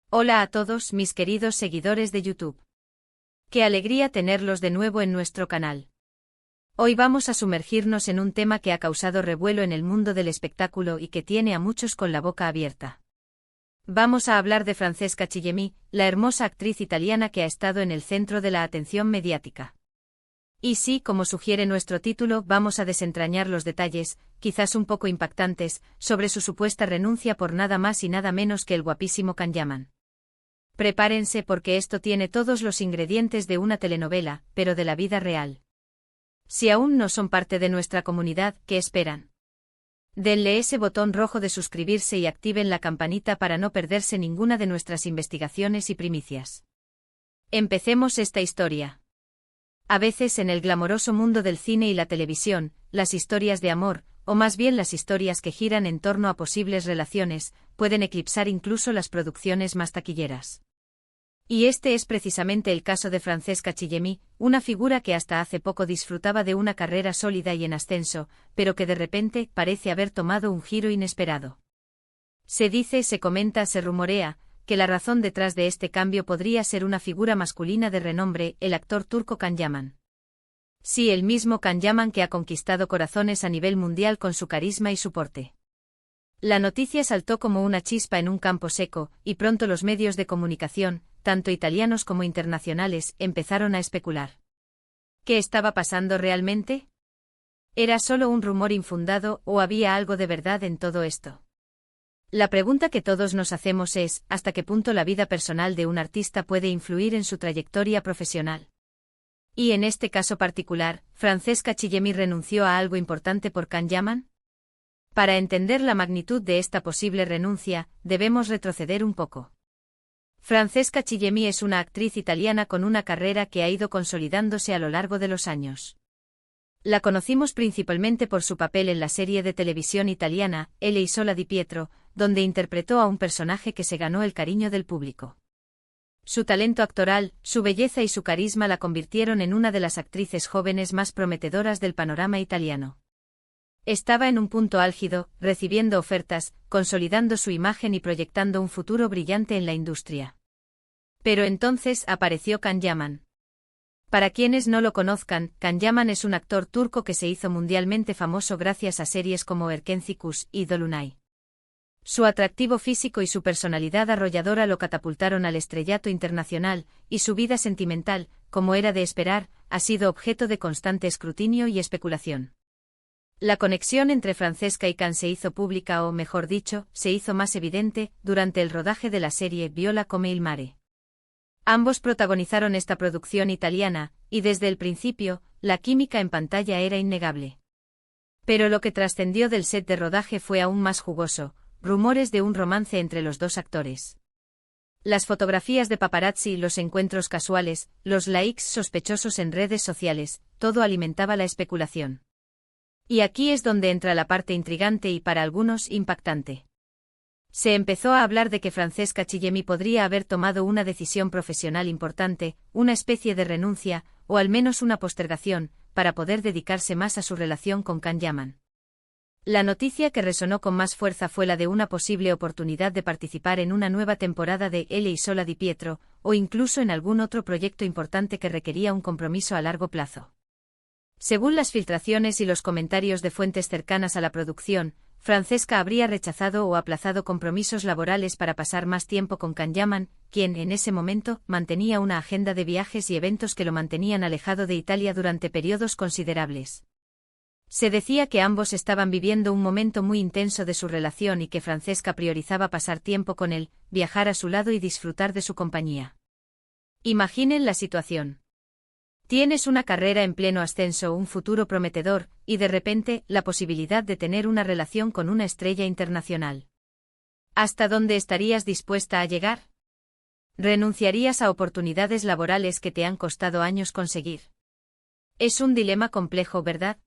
Hola a todos mis queridos seguidores de YouTube. Qué alegría tenerlos de nuevo en nuestro canal. Hoy vamos a sumergirnos en un tema que ha causado revuelo en el mundo del espectáculo y que tiene a muchos con la boca abierta. Vamos a hablar de Francesca Chillemi, la hermosa actriz italiana que ha estado en el centro de la atención mediática. Y sí, como sugiere nuestro título, vamos a desentrañar los detalles, quizás un poco impactantes, sobre su supuesta renuncia por nada más y nada menos que el guapísimo Can Yaman. Prepárense porque esto tiene todos los ingredientes de una telenovela, pero de la vida real. Si aún no son parte de nuestra comunidad, ¿qué esperan? Denle ese botón rojo de suscribirse y activen la campanita para no perderse ninguna de nuestras investigaciones y primicias. Empecemos esta historia. A veces en el glamoroso mundo del cine y la televisión, las historias de amor, o más bien las historias que giran en torno a posibles relaciones, pueden eclipsar incluso las producciones más taquilleras. Y este es precisamente el caso de Francesca Chillemi, una figura que hasta hace poco disfrutaba de una carrera sólida y en ascenso, pero que de repente parece haber tomado un giro inesperado. Se dice, se comenta, se rumorea, que la razón detrás de este cambio podría ser una figura masculina de renombre, el actor turco Can Yaman. Sí, el mismo Can Yaman que ha conquistado corazones a nivel mundial con su carisma y su porte. La noticia saltó como una chispa en un campo seco, y pronto los medios de comunicación, tanto italianos como internacionales, empezaron a especular. ¿Qué estaba pasando realmente? ¿Era solo un rumor infundado o había algo de verdad en todo esto? La pregunta que todos nos hacemos es, ¿hasta qué punto la vida personal de un artista puede influir en su trayectoria profesional? Y en este caso particular, ¿Francesca Chillemi renunció a algo importante por Can Yaman? Para entender la magnitud de esta posible renuncia, debemos retroceder un poco. Francesca Chillemi es una actriz italiana con una carrera que ha ido consolidándose a lo largo de los años. La conocimos principalmente por su papel en la serie de televisión italiana, Elle Isola di Pietro, donde interpretó a un personaje que se ganó el cariño del público. Su talento actoral, su belleza y su carisma la convirtieron en una de las actrices jóvenes más prometedoras del panorama italiano. Estaba en un punto álgido, recibiendo ofertas, consolidando su imagen y proyectando un futuro brillante en la industria. Pero entonces apareció Can Yaman. Para quienes no lo conozcan, Can Yaman es un actor turco que se hizo mundialmente famoso gracias a series como Erkenci Kuş y Dolunay. Su atractivo físico y su personalidad arrolladora lo catapultaron al estrellato internacional, y su vida sentimental, como era de esperar, ha sido objeto de constante escrutinio y especulación. La conexión entre Francesca y Can se hizo pública o, mejor dicho, se hizo más evidente, durante el rodaje de la serie Viola come il mare. Ambos protagonizaron esta producción italiana, y desde el principio, la química en pantalla era innegable. Pero lo que trascendió del set de rodaje fue aún más jugoso, rumores de un romance entre los dos actores. Las fotografías de paparazzi, los encuentros casuales, los likes sospechosos en redes sociales, todo alimentaba la especulación. Y aquí es donde entra la parte intrigante y para algunos impactante. Se empezó a hablar de que Francesca Chillemi podría haber tomado una decisión profesional importante, una especie de renuncia, o al menos una postergación, para poder dedicarse más a su relación con Can Yaman. La noticia que resonó con más fuerza fue la de una posible oportunidad de participar en una nueva temporada de Elle Isola di Pietro, o incluso en algún otro proyecto importante que requería un compromiso a largo plazo. Según las filtraciones y los comentarios de fuentes cercanas a la producción, Francesca habría rechazado o aplazado compromisos laborales para pasar más tiempo con Can Yaman, quien, en ese momento, mantenía una agenda de viajes y eventos que lo mantenían alejado de Italia durante periodos considerables. Se decía que ambos estaban viviendo un momento muy intenso de su relación y que Francesca priorizaba pasar tiempo con él, viajar a su lado y disfrutar de su compañía. Imaginen la situación. Tienes una carrera en pleno ascenso, un futuro prometedor, y de repente, la posibilidad de tener una relación con una estrella internacional. ¿Hasta dónde estarías dispuesta a llegar? ¿Renunciarías a oportunidades laborales que te han costado años conseguir? Es un dilema complejo, ¿verdad?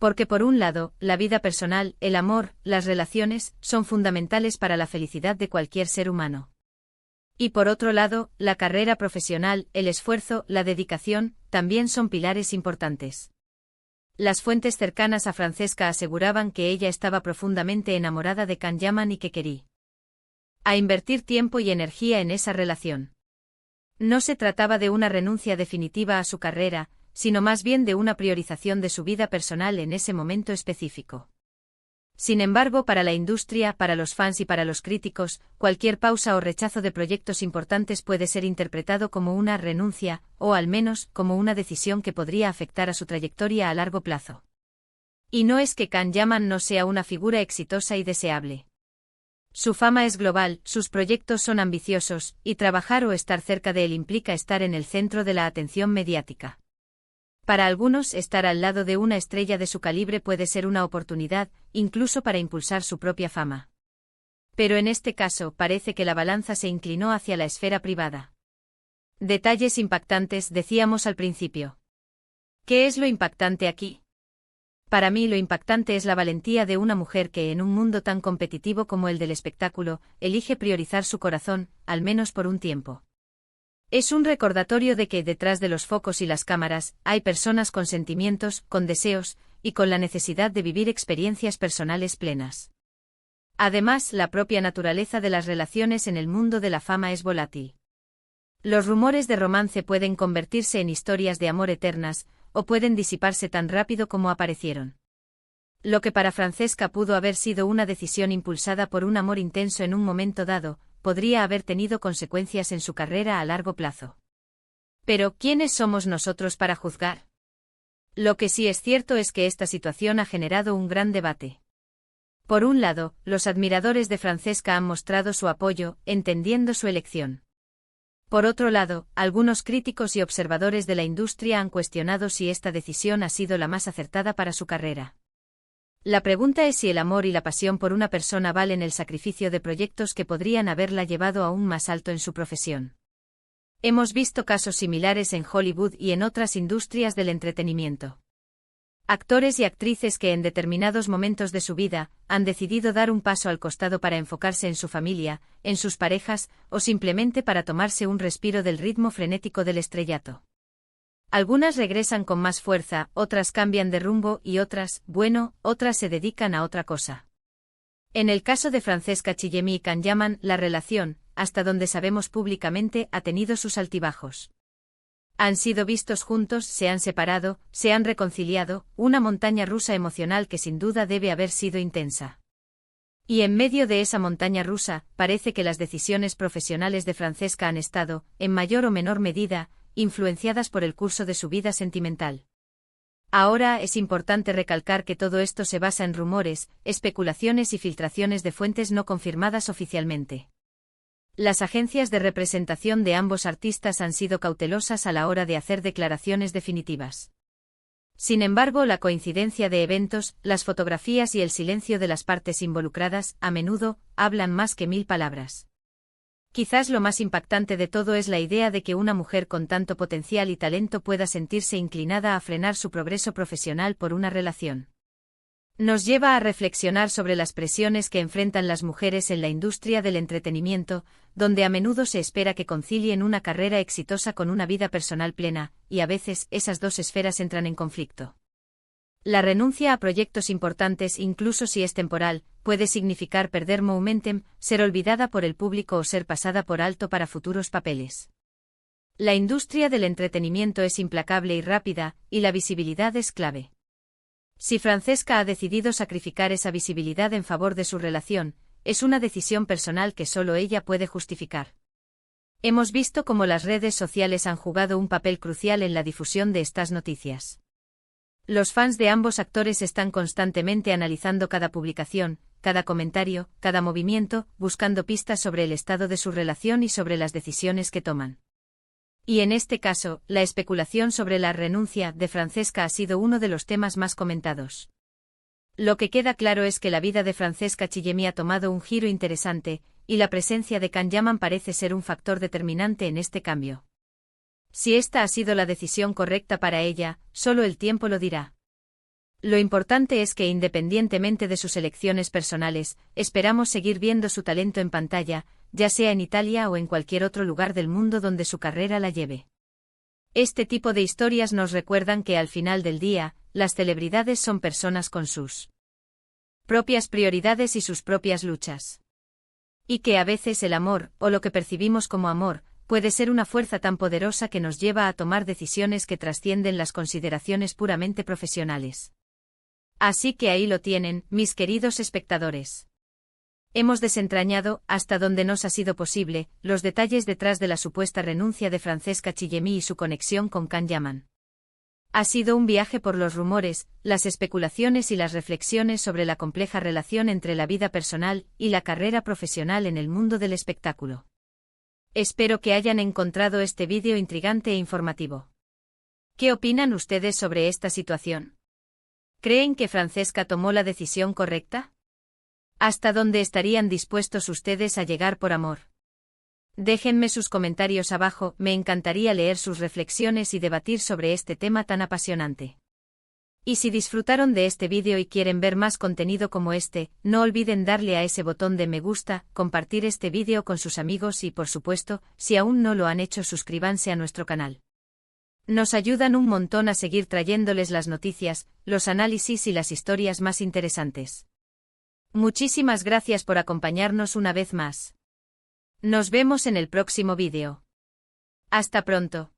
Porque por un lado, la vida personal, el amor, las relaciones, son fundamentales para la felicidad de cualquier ser humano. Y por otro lado, la carrera profesional, el esfuerzo, la dedicación, también son pilares importantes. Las fuentes cercanas a Francesca aseguraban que ella estaba profundamente enamorada de Can Yaman y que quería a invertir tiempo y energía en esa relación. No se trataba de una renuncia definitiva a su carrera, sino más bien de una priorización de su vida personal en ese momento específico. Sin embargo, para la industria, para los fans y para los críticos, cualquier pausa o rechazo de proyectos importantes puede ser interpretado como una renuncia, o al menos, como una decisión que podría afectar a su trayectoria a largo plazo. Y no es que Can Yaman no sea una figura exitosa y deseable. Su fama es global, sus proyectos son ambiciosos, y trabajar o estar cerca de él implica estar en el centro de la atención mediática. Para algunos, estar al lado de una estrella de su calibre puede ser una oportunidad, incluso para impulsar su propia fama. Pero en este caso, parece que la balanza se inclinó hacia la esfera privada. Detalles impactantes, decíamos al principio. ¿Qué es lo impactante aquí? Para mí lo impactante es la valentía de una mujer que en un mundo tan competitivo como el del espectáculo, elige priorizar su corazón, al menos por un tiempo. Es un recordatorio de que detrás de los focos y las cámaras, hay personas con sentimientos, con deseos, y con la necesidad de vivir experiencias personales plenas. Además, la propia naturaleza de las relaciones en el mundo de la fama es volátil. Los rumores de romance pueden convertirse en historias de amor eternas, o pueden disiparse tan rápido como aparecieron. Lo que para Francesca pudo haber sido una decisión impulsada por un amor intenso en un momento dado, podría haber tenido consecuencias en su carrera a largo plazo. Pero, ¿quiénes somos nosotros para juzgar? Lo que sí es cierto es que esta situación ha generado un gran debate. Por un lado, los admiradores de Francesca han mostrado su apoyo, entendiendo su elección. Por otro lado, algunos críticos y observadores de la industria han cuestionado si esta decisión ha sido la más acertada para su carrera. La pregunta es si el amor y la pasión por una persona valen el sacrificio de proyectos que podrían haberla llevado aún más alto en su profesión. Hemos visto casos similares en Hollywood y en otras industrias del entretenimiento. Actores y actrices que en determinados momentos de su vida han decidido dar un paso al costado para enfocarse en su familia, en sus parejas, o simplemente para tomarse un respiro del ritmo frenético del estrellato. Algunas regresan con más fuerza, otras cambian de rumbo y otras se dedican a otra cosa. En el caso de Francesca Chillemi y Can Yaman, la relación, hasta donde sabemos públicamente, ha tenido sus altibajos. Han sido vistos juntos, se han separado, se han reconciliado, una montaña rusa emocional que sin duda debe haber sido intensa. Y en medio de esa montaña rusa, parece que las decisiones profesionales de Francesca han estado, en mayor o menor medida, influenciadas por el curso de su vida sentimental. Ahora es importante recalcar que todo esto se basa en rumores, especulaciones y filtraciones de fuentes no confirmadas oficialmente. Las agencias de representación de ambos artistas han sido cautelosas a la hora de hacer declaraciones definitivas. Sin embargo, la coincidencia de eventos, las fotografías y el silencio de las partes involucradas, a menudo, hablan más que 1000 palabras. Quizás lo más impactante de todo es la idea de que una mujer con tanto potencial y talento pueda sentirse inclinada a frenar su progreso profesional por una relación. Nos lleva a reflexionar sobre las presiones que enfrentan las mujeres en la industria del entretenimiento, donde a menudo se espera que concilien una carrera exitosa con una vida personal plena, y a veces esas dos esferas entran en conflicto. La renuncia a proyectos importantes, incluso si es temporal, puede significar perder momentum, ser olvidada por el público o ser pasada por alto para futuros papeles. La industria del entretenimiento es implacable y rápida, y la visibilidad es clave. Si Francesca ha decidido sacrificar esa visibilidad en favor de su relación, es una decisión personal que solo ella puede justificar. Hemos visto cómo las redes sociales han jugado un papel crucial en la difusión de estas noticias. Los fans de ambos actores están constantemente analizando cada publicación, cada comentario, cada movimiento, buscando pistas sobre el estado de su relación y sobre las decisiones que toman. Y en este caso, la especulación sobre la renuncia de Francesca ha sido uno de los temas más comentados. Lo que queda claro es que la vida de Francesca Chillemi ha tomado un giro interesante, y la presencia de Can Yaman parece ser un factor determinante en este cambio. Si esta ha sido la decisión correcta para ella, solo el tiempo lo dirá. Lo importante es que independientemente de sus elecciones personales, esperamos seguir viendo su talento en pantalla, ya sea en Italia o en cualquier otro lugar del mundo donde su carrera la lleve. Este tipo de historias nos recuerdan que al final del día, las celebridades son personas con sus propias prioridades y sus propias luchas. Y que a veces el amor, o lo que percibimos como amor, puede ser una fuerza tan poderosa que nos lleva a tomar decisiones que trascienden las consideraciones puramente profesionales. Así que ahí lo tienen, mis queridos espectadores. Hemos desentrañado, hasta donde nos ha sido posible, los detalles detrás de la supuesta renuncia de Francesca Chillemi y su conexión con Can Yaman. Ha sido un viaje por los rumores, las especulaciones y las reflexiones sobre la compleja relación entre la vida personal y la carrera profesional en el mundo del espectáculo. Espero que hayan encontrado este vídeo intrigante e informativo. ¿Qué opinan ustedes sobre esta situación? ¿Creen que Francesca tomó la decisión correcta? ¿Hasta dónde estarían dispuestos ustedes a llegar por amor? Déjenme sus comentarios abajo, me encantaría leer sus reflexiones y debatir sobre este tema tan apasionante. Y si disfrutaron de este vídeo y quieren ver más contenido como este, no olviden darle a ese botón de me gusta, compartir este vídeo con sus amigos y por supuesto, si aún no lo han hecho, suscríbanse a nuestro canal. Nos ayudan un montón a seguir trayéndoles las noticias, los análisis y las historias más interesantes. Muchísimas gracias por acompañarnos una vez más. Nos vemos en el próximo vídeo. Hasta pronto.